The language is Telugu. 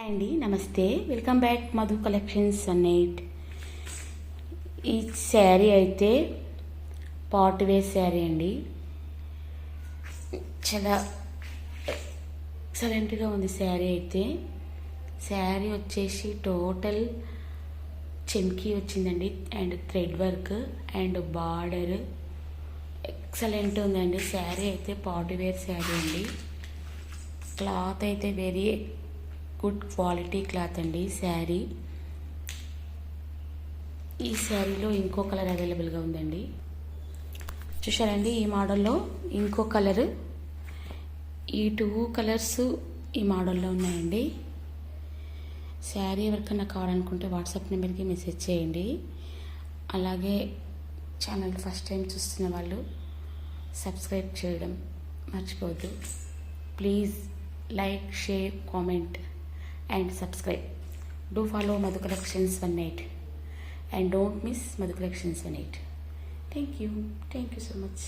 అండి నమస్తే, వెల్కమ్ బ్యాక్ మధు కలెక్షన్స్ అన్నైట్. ఈ శారీ అయితే పాట్ వేర్ శారీ అండి. చాలా ఎక్సలెంట్గా ఉంది శారీ అయితే. శారీ వచ్చేసి టోటల్ చెమ్కీ వచ్చిందండి and thread work and border excellent ఉందండి. శారీ అయితే పాట్ వేర్ శారీ అండి. క్లాత్ అయితే వెరీ గుడ్ క్వాలిటీ క్లాత్ అండి శారీ. ఈ శారీలో ఇంకో కలర్ అవైలబుల్గా ఉందండి. చూసారండి, ఈ మోడల్లో ఇంకో కలర్, ఈ 2 కలర్స్ ఈ మోడల్లో ఉన్నాయండి. శారీ ఎవరికైనా కావాలనుకుంటే వాట్సాప్ నెంబర్కి మెసేజ్ చేయండి. అలాగే ఛానల్ ఫస్ట్ టైం చూస్తున్న వాళ్ళు సబ్స్క్రైబ్ చేయడం మర్చిపోవద్దు. Please like, share, comment and subscribe. Do follow Madhu Collections 18 and don't miss Madhu Collections 18. Thank you so much.